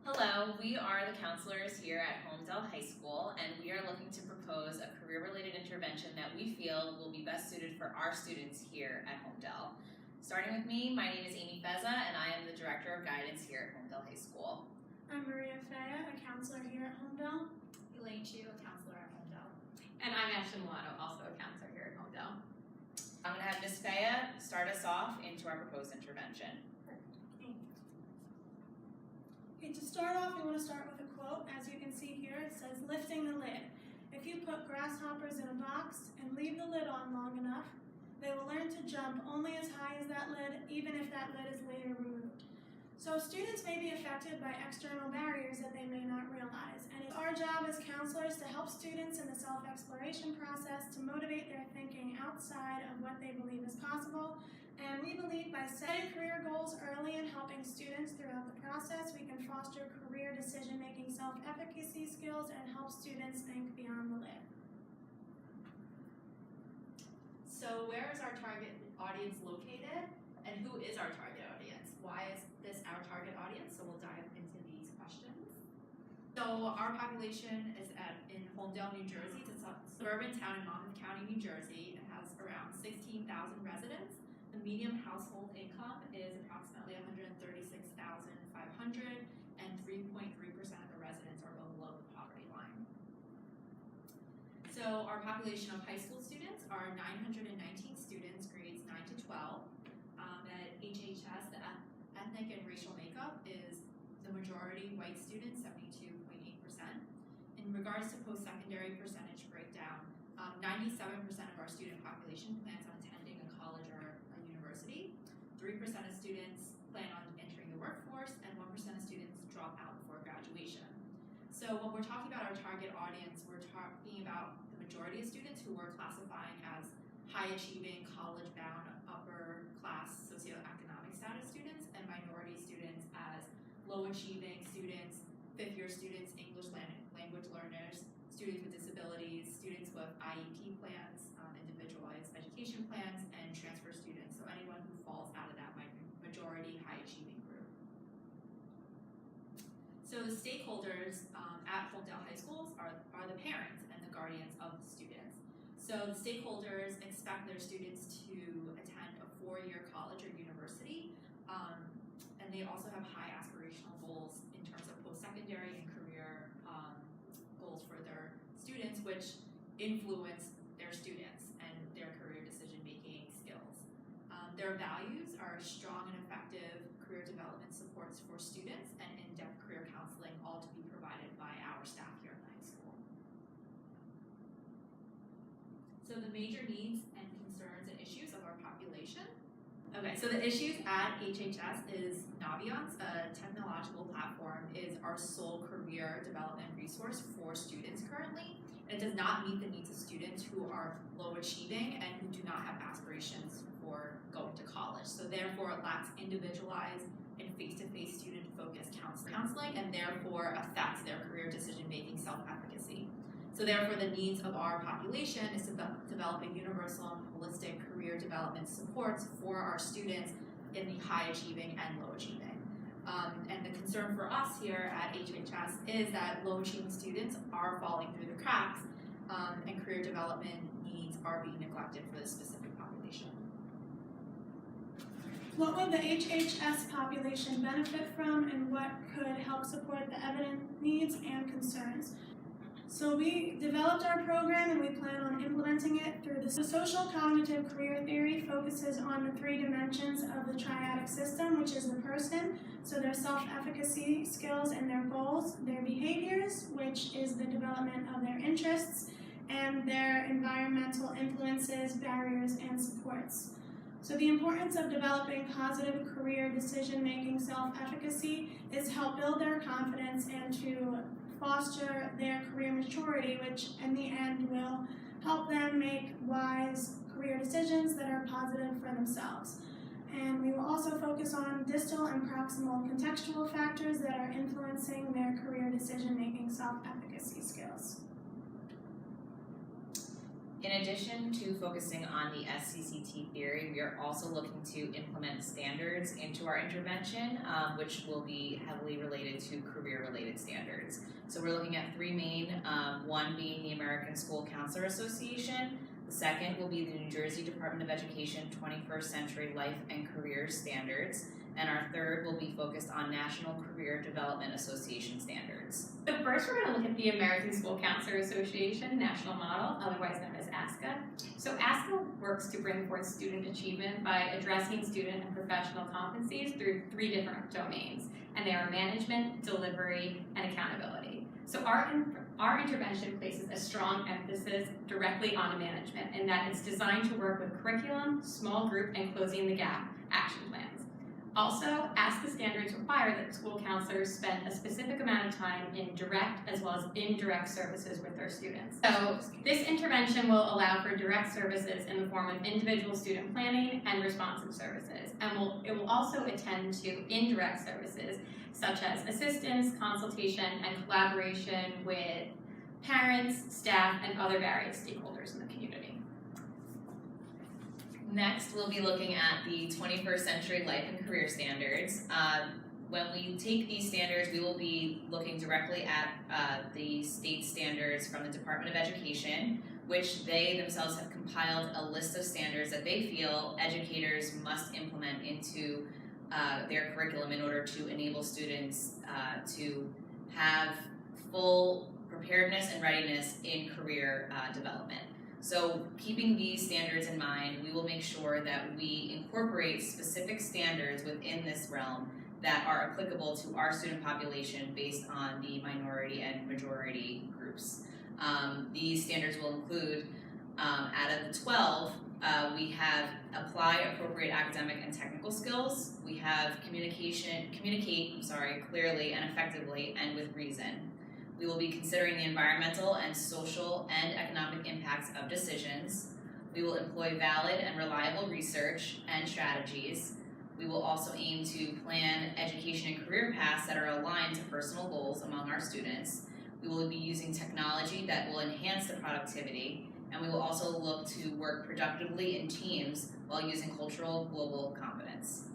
Hello, we are the counselors here at Homedale High School, and we are looking to propose a career-related intervention that we feel will be best suited for our students here at Homedale. Starting with me, my name is Amy Feza, and I am the Director of Guidance here at Homedale High School. I'm Maria Faya, a counselor here at Homedale. Elaine Chu, a counselor at Homedale. And I'm Ashley Milano, also a counselor here at Homedale. I'm going to have Ms. Faya start us off into our proposed intervention. Okay, to start off, we want to start with a quote. As you can see here, it says, "Lifting the lid. If you put grasshoppers in a box and leave the lid on long enough, they will learn to jump only as high as that lid, even if that lid is later removed." So students may be affected by external barriers that they may not realize, and it's our job as counselors to help students in the self-exploration process to motivate their thinking outside of what they believe is possible. And we believe by setting career goals early and helping students throughout the process, we can foster career decision-making, self-efficacy skills, and help students think beyond the lid. So where is our target audience located? And who is our target audience? Why is this our target audience? So we'll dive into these questions. So our population is in Homedale, New Jersey. It's a suburban town in Monmouth County, New Jersey. It has around 16,000 residents. The median household income is approximately $136,500, and 3.3% of the residents are below the poverty line. So our population of high school students are 919 students, grades 9 to 12. At HHS, the ethnic and racial makeup is the majority white students, 72.8%. In regards to post-secondary percentage breakdown, 97% of our student population plans on attending a college or a university. 3% of students plan on entering the workforce, and 1% of students drop out before graduation. So when we're talking about our target audience, we're talking about the majority of students who we're classifying as high-achieving, college-bound, upper-class socioeconomic status students, and minority students as low-achieving students, fifth-year students, English language learners, students with disabilities, students with IEP plans, individualized education plans, and transfer students, so anyone who falls out of that majority high-achieving group. So the stakeholders at Homedale High Schools are the parents and the guardians of the students. So the stakeholders expect their students to attend a 4-year college or university, and they also have high aspirational goals in terms of post-secondary and career goals for their students, which influence their students and their career decision-making skills. Their values are strong and effective career development supports for students and in-depth career counseling, all to be provided by our staff here at the high school. So the major needs and concerns and issues of our population. Okay, so the issues at HHS is Naviance, a technological platform, is our sole career development resource for students currently. It does not meet the needs of students who are low achieving and who do not have aspirations for going to college. So therefore it lacks individualized and face-to-face student-focused counseling, and therefore affects their career decision-making, self-efficacy. So therefore the needs of our population is to develop a universal and holistic career development supports for our students in the high achieving and low achieving. And the concern for us here at HHS is that low achieving students are falling through the cracks, and career development needs are being neglected for this specific population. What would the HHS population benefit from, and what could help support the evident needs and concerns? So we developed our program and we plan on implementing it through the social cognitive career theory focuses on the 3 dimensions of the triadic system, which is the person, so their self-efficacy skills and their goals, their behaviors, which is the development of their interests, and their environmental influences, barriers, and supports. So the importance of developing positive career decision-making self-efficacy is to help build their confidence and to foster their career maturity, which in the end will help them make wise career decisions that are positive for themselves. And we will also focus on distal and proximal contextual factors that are influencing their career decision-making self-efficacy skills. In addition to focusing on the SCCT theory, we are also looking to implement standards into our intervention, which will be heavily related to career-related standards. So we're looking at three main, one being the American School Counselor Association. The second will be the New Jersey Department of Education 21st Century Life and Career Standards. And our third will be focused on National Career Development Association standards. So first we're going to look at the American School Counselor Association National Model, otherwise known as ASCA. So ASCA works to bring forth student achievement by addressing student and professional competencies through three different domains, and they are management, delivery, and accountability. So our intervention places a strong emphasis directly on management, in that it's designed to work with curriculum, small group, and closing the gap action plans. Also, ASCA standards require that school counselors spend a specific amount of time in direct as well as indirect services with their students. So this intervention will allow for direct services in the form of individual student planning and responsive services, and it will also attend to indirect services such as assistance, consultation, and collaboration with parents, staff, and other various stakeholders in the community. Next, we'll be looking at the 21st Century Life and Career Standards. When we take these standards, we will be looking directly at the state standards from the Department of Education, which they themselves have compiled a list of standards that they feel educators must implement into their curriculum in order to enable students to have full preparedness and readiness in career development. So keeping these standards in mind, we will make sure that we incorporate specific standards within this realm that are applicable to our student population based on the minority and majority groups. These standards will include, out of the 12, we have apply appropriate academic and technical skills. We have communicate clearly and effectively and with reason. We will be considering the environmental and social and economic impacts of decisions. We will employ valid and reliable research and strategies. We will also aim to plan education and career paths that are aligned to personal goals among our students. We will be using technology that will enhance the productivity, and we will also look to work productively in teams while using cultural global competence.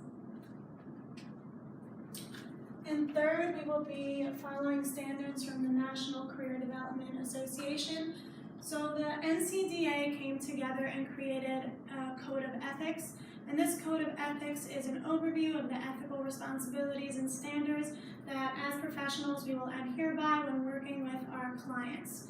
And third, we will be following standards from the National Career Development Association. So the NCDA came together and created a code of ethics. And this code of ethics is an overview of the ethical responsibilities and standards that as professionals we will adhere by when working with our clients.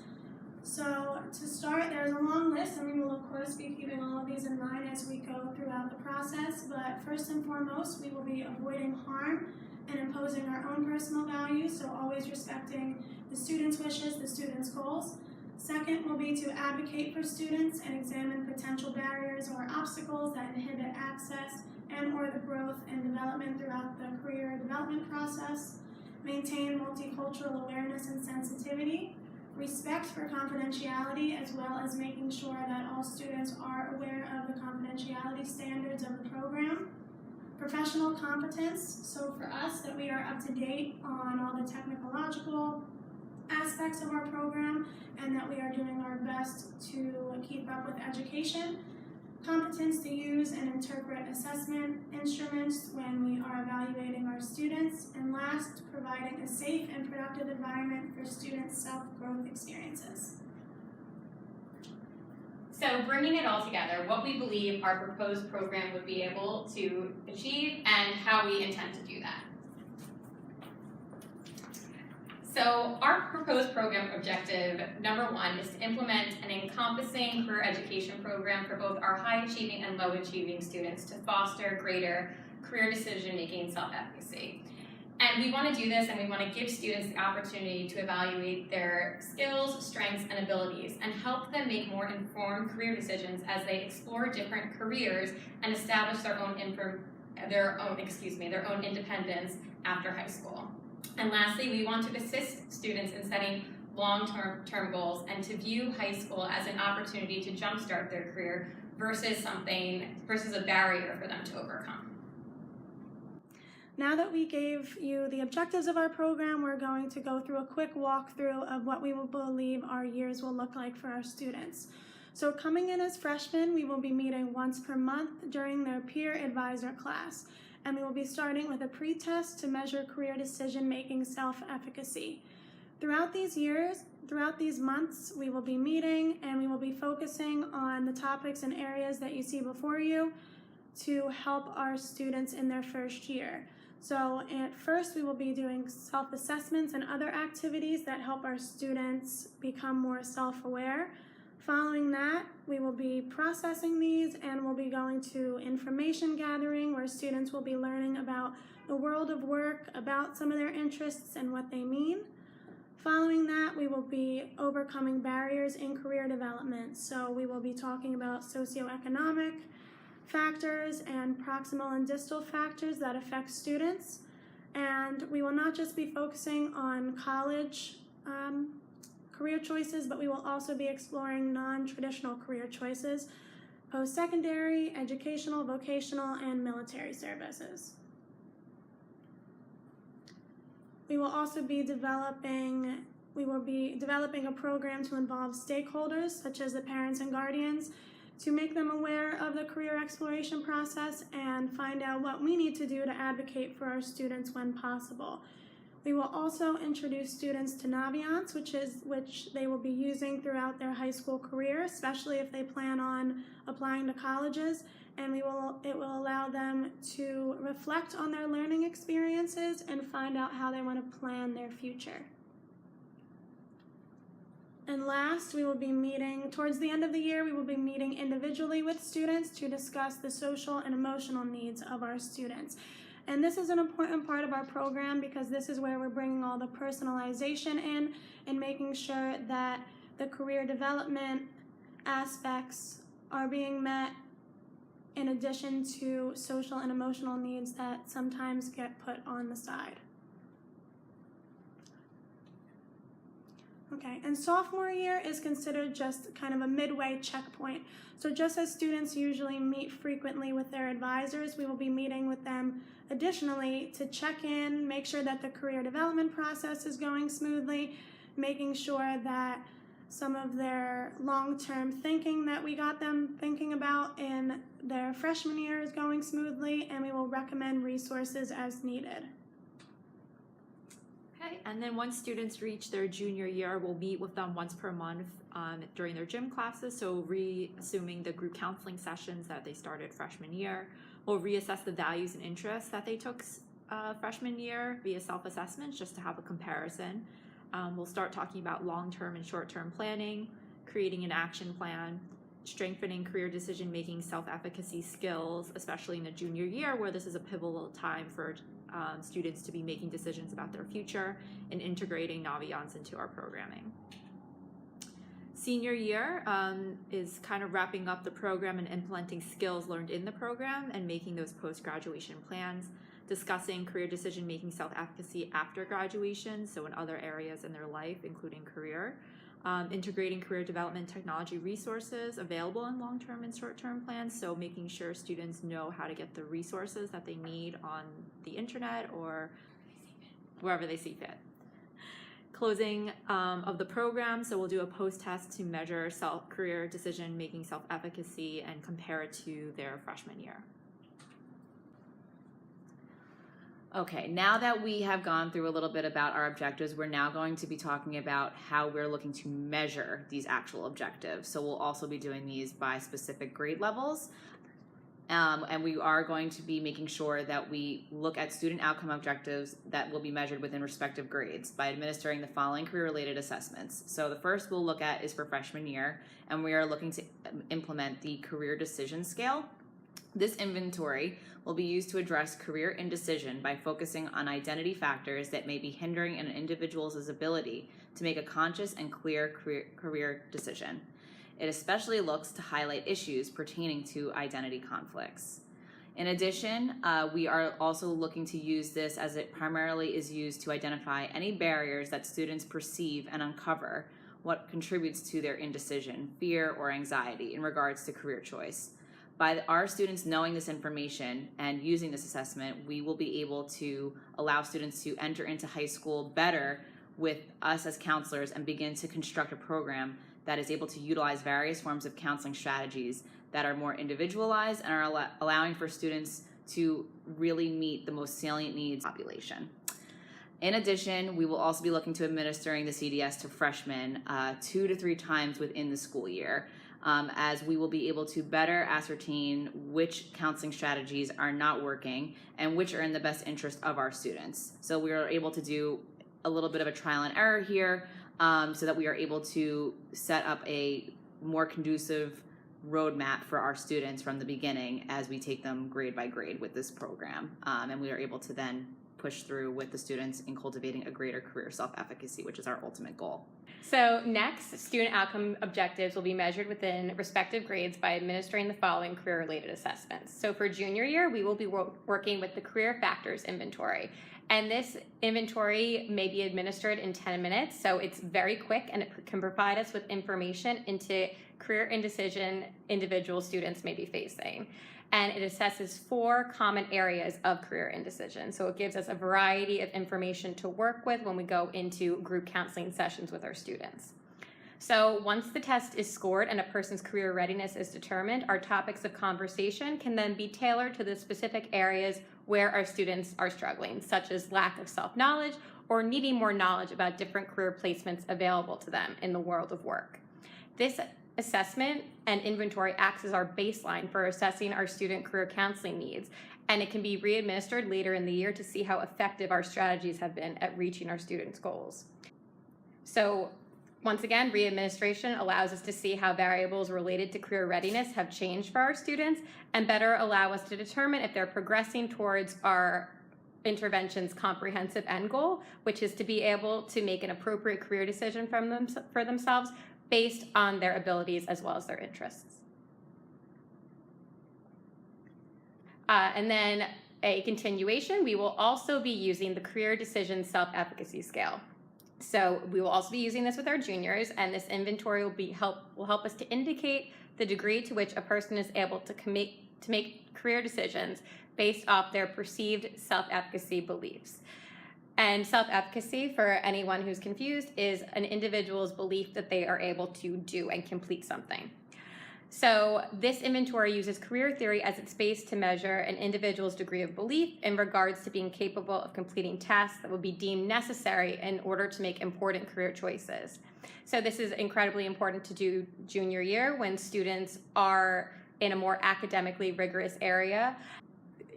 So to start, there's a long list, and we will of course be keeping all of these in mind as we go throughout the process. But first and foremost, we will be avoiding harm and imposing our own personal values, so always respecting the students' wishes, the students' goals. Second will be to advocate for students and examine potential barriers or obstacles that inhibit access and or the growth and development throughout the career development process. Maintain multicultural awareness and sensitivity. Respect for confidentiality, as well as making sure that all students are aware of the confidentiality standards of the program. Professional competence, so for us that we are up to date on all the technological aspects of our program and that we are doing our best to keep up with education. Competence to use and interpret assessment instruments when we are evaluating our students. And last, providing a safe and productive environment for students' self-growth experiences. So bringing it all together, what we believe our proposed program would be able to achieve and how we intend to do that. So our proposed program objective, number one, is to implement an encompassing career education program for both our high achieving and low achieving students to foster greater career decision making and self-efficacy. And we want to do this, and we want to give students the opportunity to evaluate their skills, strengths, and abilities, and help them make more informed career decisions as they explore different careers and establish their own independence after high school. And lastly, we want to assist students in setting long-term goals and to view high school as an opportunity to jumpstart their career versus a barrier for them to overcome. Now that we gave you the objectives of our program, we're going to go through a quick walkthrough of what we believe our years will look like for our students. So coming in as freshmen, we will be meeting once per month during their peer advisor class, and we will be starting with a pre-test to measure career decision-making self-efficacy. Throughout these months, we will be meeting and we will be focusing on the topics and areas that you see before you to help our students in their first year. So at first, we will be doing self-assessments and other activities that help our students become more self-aware. Following that, we will be processing these and we'll be going to information gathering where students will be learning about the world of work, about some of their interests and what they mean. Following that, we will be overcoming barriers in career development. So we will be talking about socioeconomic factors and proximal and distal factors that affect students. And we will not just be focusing on college career choices, but we will also be exploring non-traditional career choices, post-secondary, educational, vocational, and military services. We will also be developing a program to involve stakeholders, such as the parents and guardians, to make them aware of the career exploration process and find out what we need to do to advocate for our students when possible. We will also introduce students to Naviance, which they will be using throughout their high school career, especially if they plan on applying to colleges, and it will allow them to reflect on their learning experiences and find out how they want to plan their future. And last, we will be meeting, towards the end of the year, we will be meeting individually with students to discuss the social and emotional needs of our students. And this is an important part of our program because this is where we're bringing all the personalization in and making sure that the career development aspects are being met in addition to social and emotional needs that sometimes get put on the side. Okay, and sophomore year is considered just kind of a midway checkpoint. So just as students usually meet frequently with their advisors, we will be meeting with them additionally to check in, make sure that the career development process is going smoothly, making sure that some of their long-term thinking that we got them thinking about in their freshman year is going smoothly, and we will recommend resources as needed. Okay, and then once students reach their junior year, we'll meet with them once per month during their gym classes, so reassuming the group counseling sessions that they started freshman year. We'll reassess the values and interests that they took freshman year via self-assessments just to have a comparison. We'll start talking about long-term and short-term planning, creating an action plan, strengthening career decision-making, self-efficacy skills, especially in the junior year where this is a pivotal time for students to be making decisions about their future and integrating Naviance into our programming. Senior year is kind of wrapping up the program and implementing skills learned in the program and making those post-graduation plans, discussing career decision-making self-efficacy after graduation, so in other areas in their life, including career, integrating career development technology resources available in long-term and short-term plans, so making sure students know how to get the resources that they need on the internet or wherever they see fit. Closing of the program, so we'll do a post-test to measure career decision-making self-efficacy and compare it to their freshman year. Okay, now that we have gone through a little bit about our objectives, we're now going to be talking about how we're looking to measure these actual objectives. So we'll also be doing these by specific grade levels. And we are going to be making sure that we look at student outcome objectives that will be measured within respective grades by administering the following career-related assessments. So the first we'll look at is for freshman year, and we are looking to implement the career decision scale. This inventory will be used to address career indecision by focusing on identity factors that may be hindering an individual's ability to make a conscious and clear career decision. It especially looks to highlight issues pertaining to identity conflicts. In addition, we are also looking to use this as it primarily is used to identify any barriers that students perceive and uncover what contributes to their indecision, fear, or anxiety in regards to career choice. By our students knowing this information and using this assessment, we will be able to allow students to enter into high school better with us as counselors and begin to construct a program that is able to utilize various forms of counseling strategies that are more individualized and are allowing for students to really meet the most salient needs of the population. In addition, we will also be looking to administering the CDS to freshmen 2 to 3 times within the school year, as we will be able to better ascertain which counseling strategies are not working and which are in the best interest of our students. So we are able to do a little bit of a trial and error here, so that we are able to set up a more conducive roadmap for our students from the beginning as we take them grade by grade with this program. And we are able to then push through with the students in cultivating a greater career self-efficacy, which is our ultimate goal. So next, student outcome objectives will be measured within respective grades by administering the following career-related assessments. So for junior year, we will be working with the Career Factors Inventory. And this inventory may be administered in 10 minutes, so it's very quick and it can provide us with information into career indecision individual students may be facing. And it assesses 4 common areas of career indecision. So it gives us a variety of information to work with when we go into group counseling sessions with our students. So once the test is scored and a person's career readiness is determined, our topics of conversation can then be tailored to the specific areas where our students are struggling, such as lack of self-knowledge or needing more knowledge about different career placements available to them in the world of work. This assessment and inventory acts as our baseline for assessing our student career counseling needs, and it can be re-administered later in the year to see how effective our strategies have been at reaching our students' goals. So once again, re-administration allows us to see how variables related to career readiness have changed for our students and better allow us to determine if they're progressing towards our intervention's comprehensive end goal, which is to be able to make an appropriate career decision for themselves based on their abilities as well as their interests. And then a continuation, we will also be using the Career Decision Self-Efficacy Scale. So we will also be using this with our juniors, and this inventory will help us to indicate the degree to which a person is able to make career decisions based off their perceived self-efficacy beliefs. And self-efficacy, for anyone who's confused, is an individual's belief that they are able to do and complete something. So this inventory uses career theory as its base to measure an individual's degree of belief in regards to being capable of completing tasks that would be deemed necessary in order to make important career choices. So this is incredibly important to do junior year when students are in a more academically rigorous area.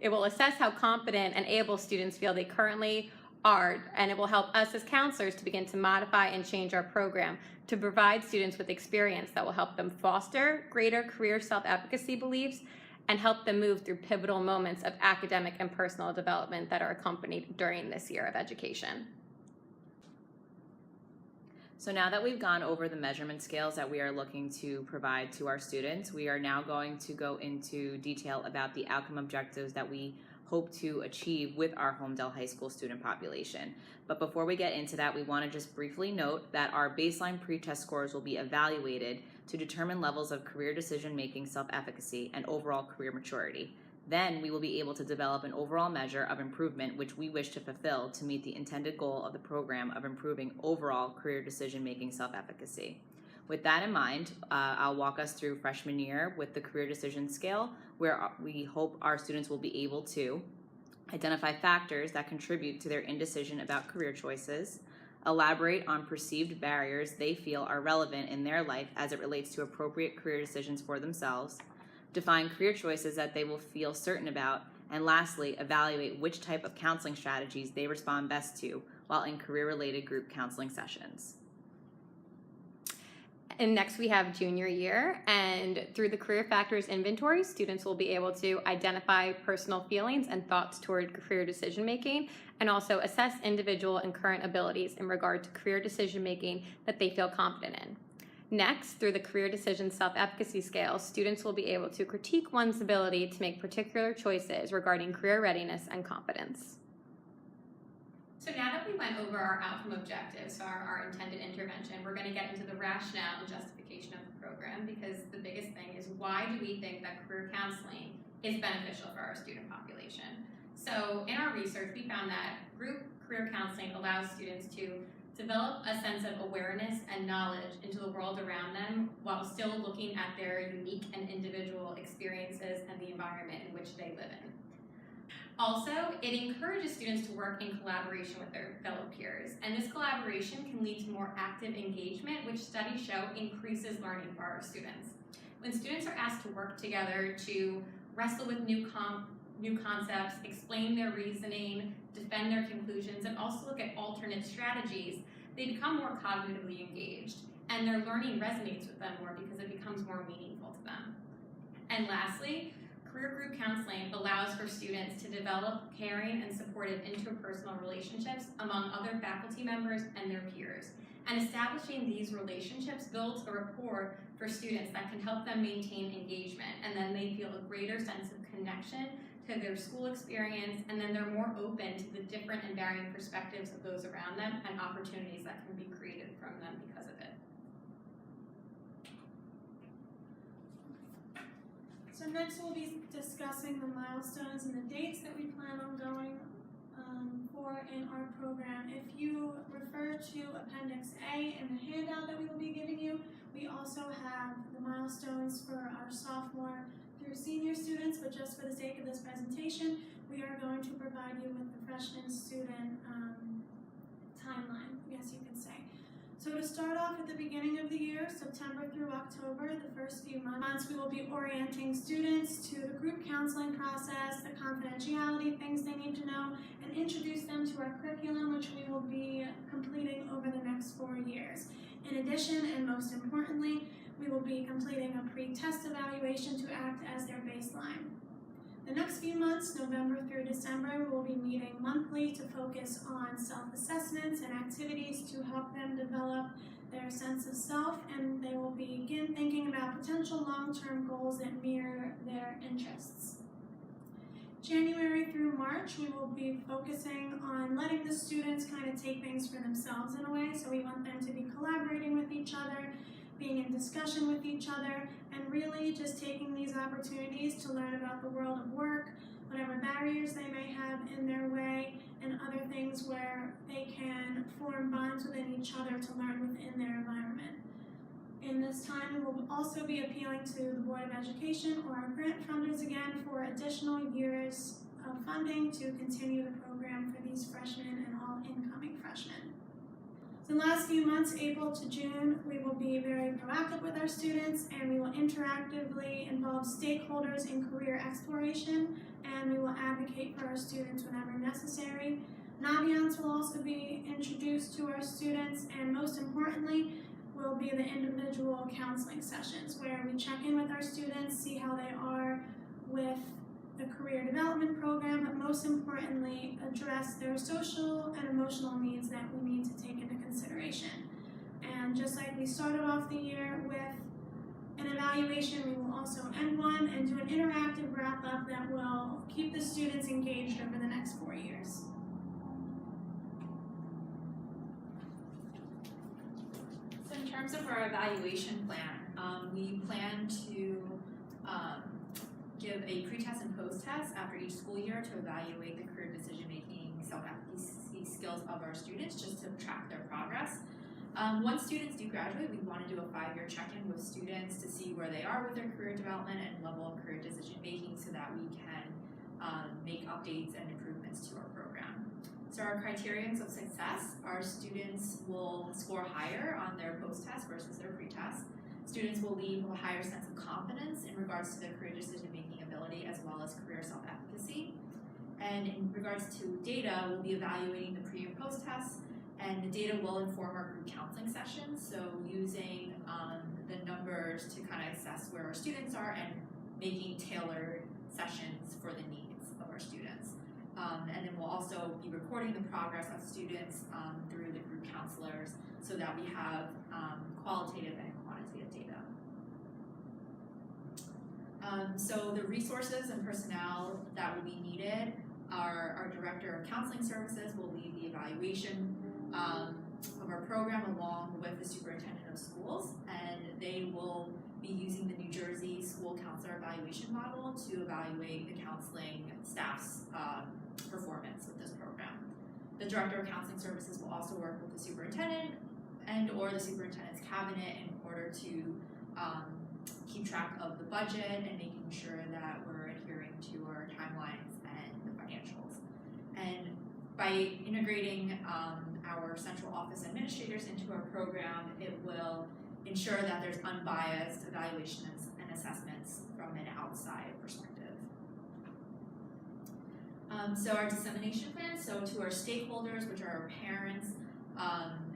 It will assess how confident and able students feel they currently are, and it will help us as counselors to begin to modify and change our program to provide students with experience that will help them foster greater career self-efficacy beliefs and help them move through pivotal moments of academic and personal development that are accompanied during this year of education. So now that we've gone over the measurement scales that we are looking to provide to our students, we are now going to go into detail about the outcome objectives that we hope to achieve with our Holmdel High School student population. But before we get into that, we want to just briefly note that our baseline pre-test scores will be evaluated to determine levels of career decision-making, self-efficacy, and overall career maturity. Then we will be able to develop an overall measure of improvement which we wish to fulfill to meet the intended goal of the program of improving overall career decision-making, self-efficacy. With that in mind, I'll walk us through freshman year with the career decision scale, where we hope our students will be able to identify factors that contribute to their indecision about career choices, elaborate on perceived barriers they feel are relevant in their life as it relates to appropriate career decisions for themselves, define career choices that they will feel certain about, and lastly, evaluate which type of counseling strategies they respond best to while in career-related group counseling sessions. And next we have junior year, and through the Career Factors Inventory, students will be able to identify personal feelings and thoughts toward career decision making, and also assess individual and current abilities in regard to career decision making that they feel confident in. Next, through the Career Decision Self-Efficacy Scale, students will be able to critique one's ability to make particular choices regarding career readiness and competence. So now that we went over our outcome objectives, so our intended intervention, we're going to get into the rationale and justification of the program, because the biggest thing is, why do we think that career counseling is beneficial for our student population? So in our research, we found that group career counseling allows students to develop a sense of awareness and knowledge into the world around them while still looking at their unique and individual experiences and the environment in which they live in. Also, it encourages students to work in collaboration with their fellow peers, and this collaboration can lead to more active engagement, which studies show increases learning for our students. When students are asked to work together to wrestle with new concepts, explain their reasoning, defend their conclusions, and also look at alternate strategies, they become more cognitively engaged, and their learning resonates with them more because it becomes more meaningful to them. And lastly, career group counseling allows for students to develop caring and supportive interpersonal relationships among other faculty members and their peers. And establishing these relationships builds a rapport for students that can help them maintain engagement, and then they feel a greater sense of connection to their school experience, and then they're more open to the different and varying perspectives of those around them and opportunities that can be created from them because of it. So next we'll be discussing the milestones and the dates that we plan on going for in our program. If you refer to Appendix A in the handout that we will be giving you, we also have the milestones for our sophomore through senior students, but just for the sake of this presentation, we are going to provide you with the freshman student timeline, I guess you could say. So to start off at the beginning of the year, September through October, the first few months, we will be orienting students to the group counseling process, the confidentiality, things they need to know, and introduce them to our curriculum, which we will be completing over the next 4 years. In addition, and most importantly, we will be completing a pre-test evaluation to act as their baseline. The next few months, November through December, we will be meeting monthly to focus on self-assessments and activities to help them develop their sense of self, and they will begin thinking about potential long-term goals that mirror their interests. January through March, we will be focusing on letting the students kind of take things for themselves in a way, so we want them to be collaborating with each other, being in discussion with each other, and really just taking these opportunities to learn about the world of work, whatever barriers they may have in their way, and other things where they can form bonds within each other to learn within their environment. In this time, we will also be appealing to the Board of Education or our grant funders again for additional years of funding to continue the program for these freshmen and all incoming freshmen. The last few months, April to June, we will be very proactive with our students, and we will interactively involve stakeholders in career exploration, and we will advocate for our students whenever necessary. Naviance will also be introduced to our students, and most importantly, will be the individual counseling sessions where we check in with our students, see how they are with the career development program, but most importantly, address their social and emotional needs that we need to take into consideration. And just like we started off the year with an evaluation, we will also end one and do an interactive wrap-up that will keep the students engaged over the next 4 years. So in terms of our evaluation plan, we plan to give a pre-test and post-test after each school year to evaluate the career decision-making, self-advocacy skills of our students, just to track their progress. Once students do graduate, we want to do a 5-year check-in with students to see where they are with their career development and level of career decision-making so that we can make updates and improvements to our program. So our criterions of success, our students will score higher on their post-test versus their pre-test. Students will leave with a higher sense of confidence in regards to their career decision-making ability as well as career self-efficacy. And in regards to data, we'll be evaluating the pre and post-tests, and the data will inform our group counseling sessions, so using the numbers to kind of assess where our students are and making tailored sessions for the needs of our students. And then we'll also be recording the progress of students through the group counselors so that we have qualitative and quantitative data. So the resources and personnel that will be needed are our Director of Counseling Services will lead the evaluation of our program along with the Superintendent of Schools, and they will be using the New Jersey School Counselor Evaluation Model to evaluate the counseling staff's performance with this program. The Director of Counseling Services will also work with the superintendent and or the superintendent's cabinet in order to keep track of the budget and making sure that we're adhering to our timelines and the financials. And by integrating our central office administrators into our program, it will ensure that there's unbiased evaluations and assessments from an outside perspective. So our dissemination plan, so to our stakeholders, which are our parents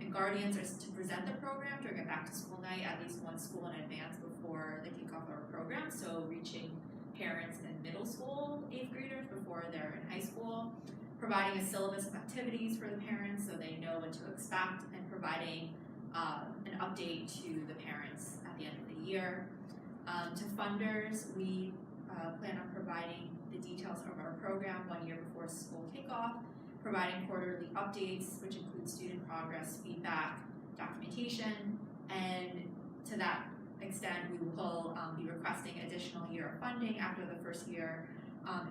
and guardians, is to present the program during a back to school night at least one school in advance before the kickoff of our program. So reaching parents in middle school 8th graders before they're in high school, providing a syllabus of activities for the parents so they know what to expect, and providing an update to the parents at the end of the year. To funders, we plan on providing the details of our program 1 year before school kickoff, providing quarterly updates, which include student progress, feedback, documentation, and to that extent, we will be requesting additional year of funding after the first year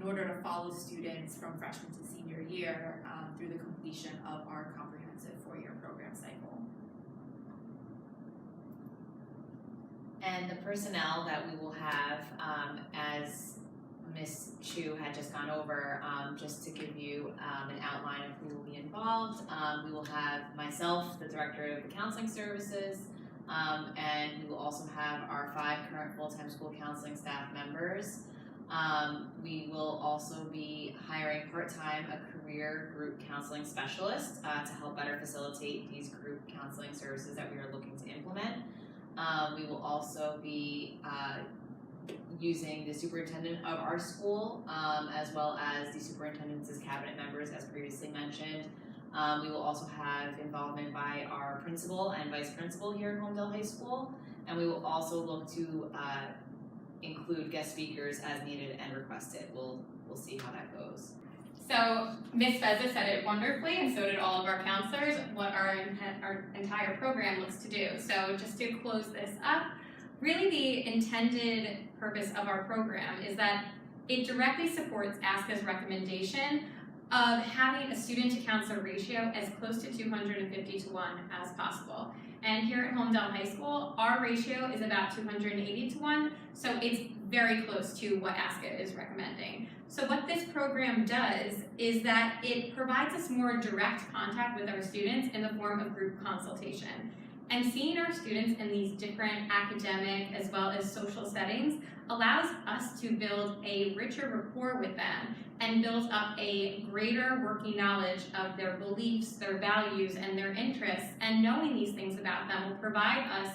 in order to follow students from freshman to senior year through the completion of our comprehensive 4-year program cycle. And the personnel that we will have, as Ms. Chu had just gone over, just to give you an outline of who will be involved. We will have myself, the Director of the Counseling Services, and we will also have our 5 current full-time school counseling staff members. We will also be hiring part-time a career group counseling specialist to help better facilitate these group counseling services that we are looking to implement. We will also be using the superintendent of our school, as well as the superintendent's cabinet members, as previously mentioned. We will also have involvement by our principal and vice principal here at Homedale High School, and we will also look to include guest speakers as needed and requested. We'll see how that goes. So Ms. Feza said it wonderfully, and so did all of our counselors, what our entire program looks to do. So just to close this up, really the intended purpose of our program is that it directly supports ASCA's recommendation of having a student to counselor ratio as close to 250 to 1 as possible. And here at Homedale High School, our ratio is about 280 to 1, so it's very close to what ASCA is recommending. So what this program does is that it provides us more direct contact with our students in the form of group consultation. And seeing our students in these different academic as well as social settings allows us to build a richer rapport with them and build up a greater working knowledge of their beliefs, their values, and their interests. And knowing these things about them will provide us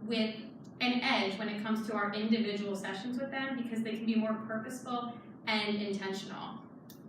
with an edge when it comes to our individual sessions with them, because they can be more purposeful and intentional.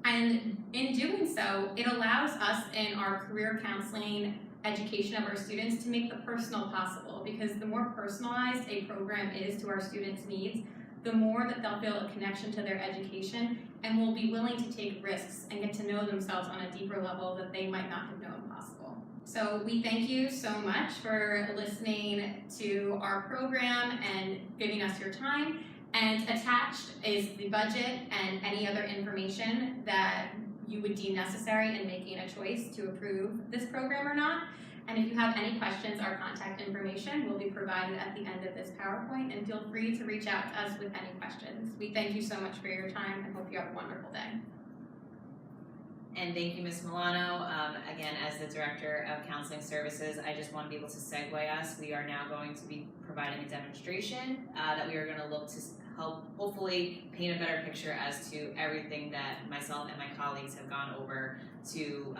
And in doing so, it allows us in our career counseling education of our students to make the personal possible, because the more personalized a program is to our students' needs, the more that they'll feel a connection to their education and will be willing to take risks and get to know themselves on a deeper level that they might not have known possible. So we thank you so much for listening to our program and giving us your time. And attached is the budget and any other information that you would deem necessary in making a choice to approve this program or not. And if you have any questions, our contact information will be provided at the end of this PowerPoint, and feel free to reach out to us with any questions. We thank you so much for your time and hope you have a wonderful day. And thank you, Ms. Milano. Again, as the Director of Counseling Services, I just want to be able to segue us. We are now going to be providing a demonstration that we are going to look to help hopefully paint a better picture as to everything that myself and my colleagues have gone over to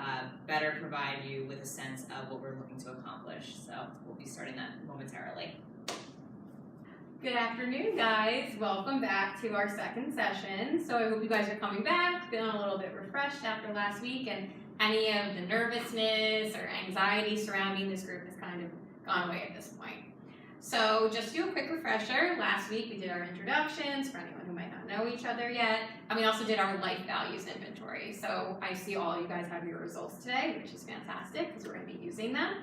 better provide you with a sense of what we're looking to accomplish. So we'll be starting that momentarily. Good afternoon, guys. Welcome back to our second session. So I hope you guys are coming back, feeling a little bit refreshed after last week, and any of the nervousness or anxiety surrounding this group has kind of gone away at this point. So just to do a quick refresher, last week we did our introductions for anyone who might not know each other yet, and we also did our life values inventory. So I see all you guys have your results today, which is fantastic because we're going to be using them.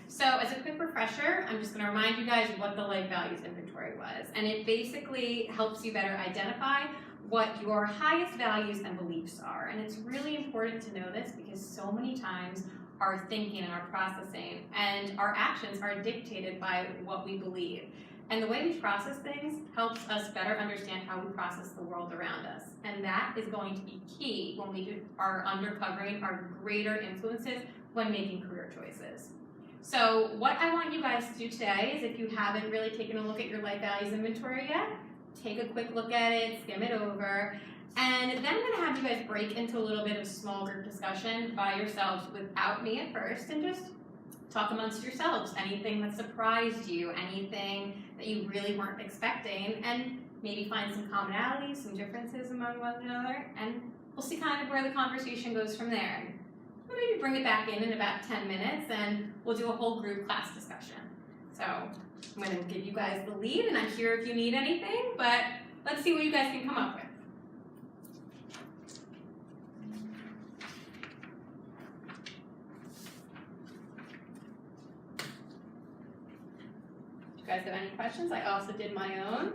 So as a quick refresher, I'm just going to remind you guys what the life values inventory was. And it basically helps you better identify what your highest values and beliefs are. And it's really important to know this because so many times our thinking and our processing and our actions are dictated by what we believe. And the way we process things helps us better understand how we process the world around us. And that is going to be key when we are uncovering our greater influences when making career choices. So what I want you guys to do today is, if you haven't really taken a look at your life values inventory yet, take a quick look at it, skim it over, and then I'm going to have you guys break into a little bit of small group discussion by yourselves without me at first, and just talk amongst yourselves. Anything that surprised you, anything that you really weren't expecting, and maybe find some commonalities, some differences among one another, and we'll see kind of where the conversation goes from there. We'll maybe bring it back in about 10 minutes, and we'll do a whole group class discussion. So I'm going to give you guys the lead, and I'm here if you need anything, but let's see what you guys can come up with. Do you guys have any questions? I also did my own,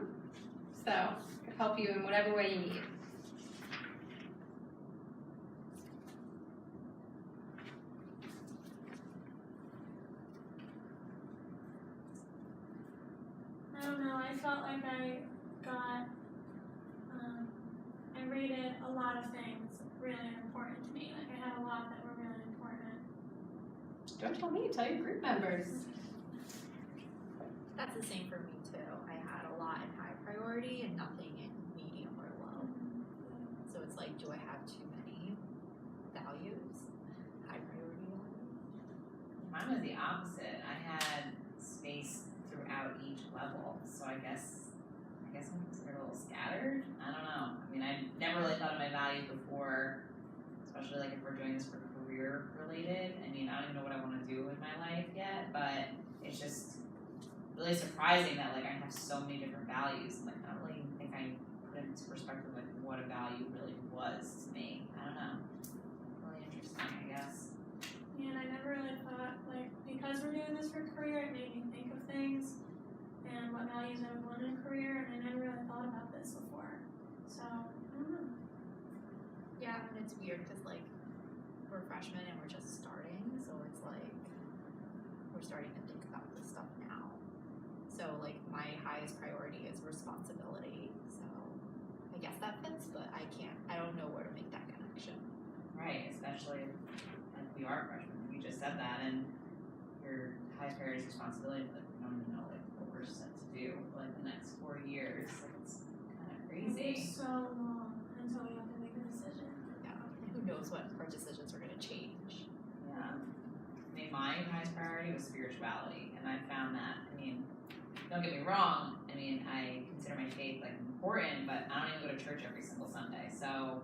so I can help you in whatever way you need. I don't know, I felt like I rated a lot of things really important to me. Like I had a lot that were really important. Don't tell me, tell your group members. That's the same for me too. I had a lot in high priority and nothing in medium or low. So it's like, do I have too many values? High priority values? Mine was the opposite. I had space throughout each level, so I guess I'm considered a little scattered. I don't know. I mean, I never really thought of my values before, especially like if we're doing this for career related. I mean, I don't even know what I want to do with my life yet, but it's just really surprising that like I have so many different values. Like I don't really think I put into perspective like what a value really was to me. I don't know. Really interesting, I guess. Yeah, and I never really thought, like, because we're doing this for career, it made me think of things and what values I would want in a career, and I never really thought about this before. So, I don't know. Yeah, and it's weird because like we're freshmen and we're just starting, so it's like we're starting to think about this stuff now. So like my highest priority is responsibility. So I guess that fits, but I don't know where to make that connection. Right, especially like we are freshmen. We just said that, and your highest priority is responsibility, but we don't even know like what we're set to do for like the next 4 years. Like, it's kind of crazy. It's so long until we have to make a decision. Yeah. And who knows what our decisions are gonna change. Yeah. I mean, my highest priority was spirituality, and I found that. I mean, don't get me wrong. I mean, I consider my faith like important, but I don't even go to church every single Sunday. So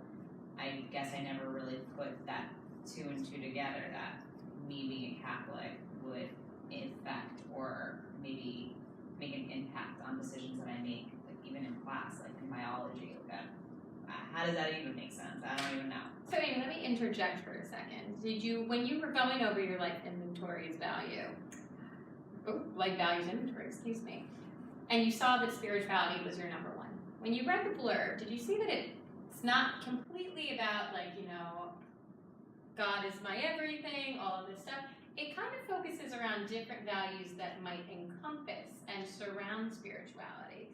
I guess I never really put that 2 and 2 together. That me being a Catholic would affect or maybe make an impact on decisions that I make, like even in class, like in biology. Like how does that even make sense? I don't even know. So Amy, let me interject for a second. Did you, when you were going over your life inventory's life values inventory, excuse me, and you saw that spirituality was your number one, when you read the blurb, did you see that it's not completely about like, you know, God is my everything, all of this stuff? It kind of focuses around different values that might encompass and surround spirituality.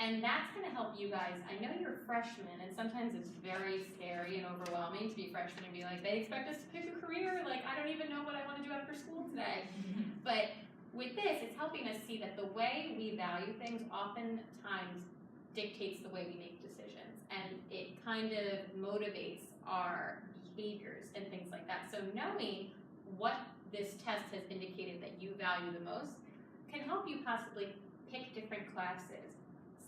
And that's going to help you guys. I know you're freshmen, and sometimes it's very scary and overwhelming to be freshmen and be like, they expect us to pick a career. Like, I don't even know what I want to do after school today. But with this, it's helping us see that the way we value things oftentimes dictates the way we make decisions. And it kind of motivates our behaviors and things like that. So knowing what this test has indicated that you value the most can help you possibly pick different classes,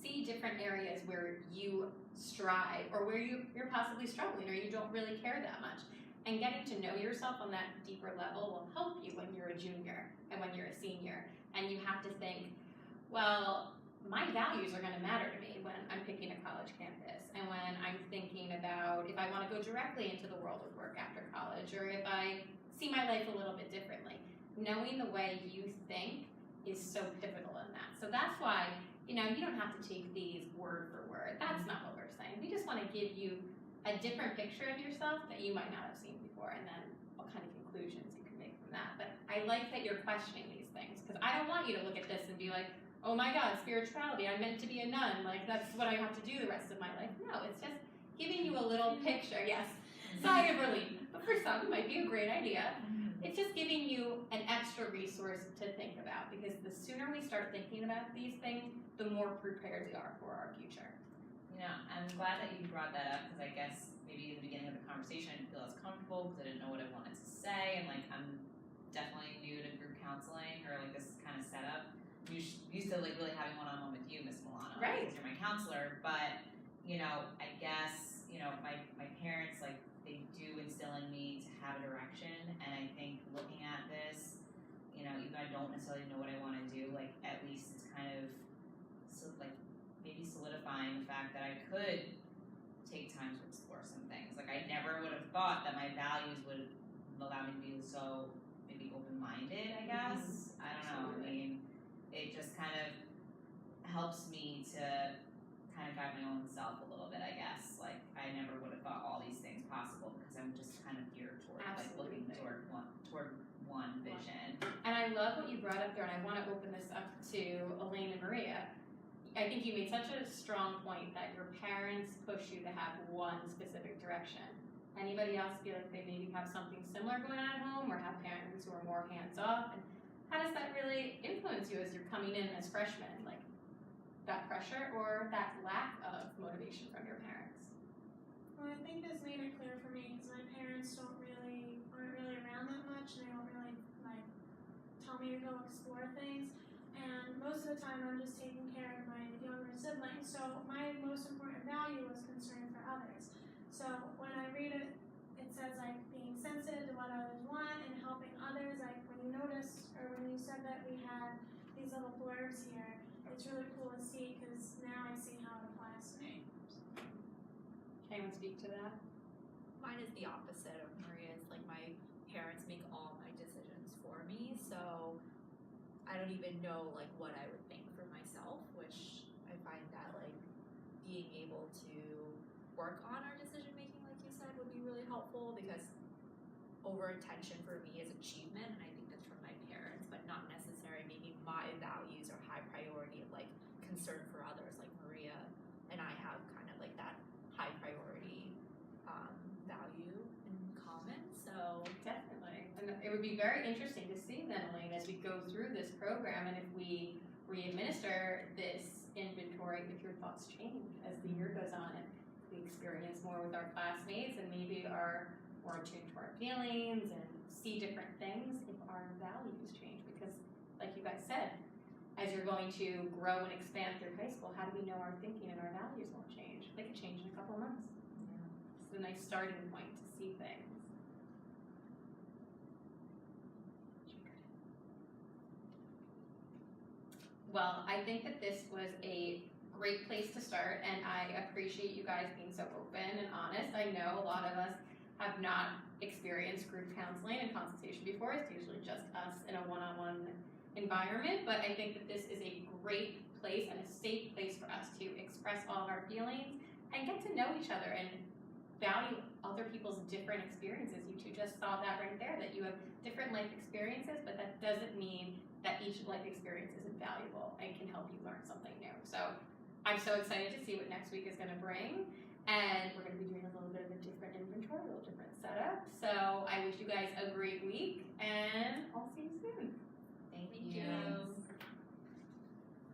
see different areas where you strive or where you're possibly struggling or you don't really care that much. And getting to know yourself on that deeper level will help you when you're a junior and when you're a senior. And you have to think, well, my values are going to matter to me when I'm picking a college campus and when I'm thinking about if I want to go directly into the world of work after college or if I see my life a little bit differently. Knowing the way you think is so pivotal in that. So that's why you don't have to take these word for word. That's not what we're saying. We just want to give you a different picture of yourself that you might not have seen before, and then what kind of conclusions you can make from that. But I like that you're questioning these things, because I don't want you to look at this and be like, oh my God, spirituality, I'm meant to be a nun, like that's what I have to do the rest of my life. No, it's just giving you a little picture. Yes, sigh of relief. But for some, it might be a great idea. It's just giving you an extra resource to think about, because the sooner we start thinking about these things, the more prepared we are for our future. I'm glad that you brought that up, because I guess maybe in the beginning of the conversation I didn't feel as comfortable because I didn't know what I wanted to say, and like I'm definitely new to group counseling or like this kind of setup. I'm used to like really having one-on-one with you, Miss Milano, Right. because you're my counselor. But I guess my parents, like, they do instill in me to have a direction, and I think looking at this, even though I don't necessarily know what I want to do, like at least it's kind of maybe solidifying the fact that I could take time to explore some things. Like I never would have thought that my values would allow me to be so maybe open-minded, I guess. I don't know. I mean, it just kind of helps me to kind of guide my own self a little bit, I guess. Like I never would have thought all these things possible, because I'm just kind of geared toward like looking toward one vision. And I love what you brought up there, and I want to open this up to Elaine and Maria. I think you made such a strong point that your parents push you to have one specific direction. Anybody else feel like they maybe have something similar going on at home, or have parents who are more hands-off? And how does that really influence you as you're coming in as freshmen? Like that pressure or that lack of motivation from your parents? Well, I think this made it clear for me because my parents aren't really around that much, and they don't really like tell me to go explore things. And most of the time, I'm just taking care of my younger siblings. So my most important value was concern for others. So when I read it, it says like being sensitive to what others want and helping others. Like when you noticed, or when you said that we had these little blurbs here, it's really cool to see, because now I see how it applies to me. Can anyone speak to that? Mine is the opposite of Maria's. Like my parents make all my decisions for me, so I don't even know like what I would think for myself, which I find that like being able to work on our decision making, like you said, would be really helpful, because over attention for me is achievement, and I think that's from my parents, but not necessarily maybe my values or high priority of like concern for others. Like Maria and I have kind of like that high priority value in common. So Definitely. And it would be very interesting to see then, Elaine, as we go through this program, and if we re-administer this inventory, if your thoughts change as the year goes on, and we experience more with our classmates and maybe are more attuned to our feelings and see different things, if our values change. Because like you guys said, as you're going to grow and expand through high school, how do we know our thinking and our values won't change? They could change in a couple of months. It's a nice starting point to see things. Well, I think that this was a great place to start, and I appreciate you guys being so open and honest. I know a lot of us have not experienced group counseling and consultation before. It's usually just us in a one-on-one environment, but I think that this is a great place and a safe place for us to express all of our feelings and get to know each other and value other people's different experiences. You two just saw that right there, that you have different life experiences, but that doesn't mean that each life experience isn't valuable and can help you learn something new. So I'm so excited to see what next week is going to bring, and we're going to be doing a little bit of a different inventory, a little different setup. So I wish you guys a great week, and I'll see you soon. Thank Thank you. you.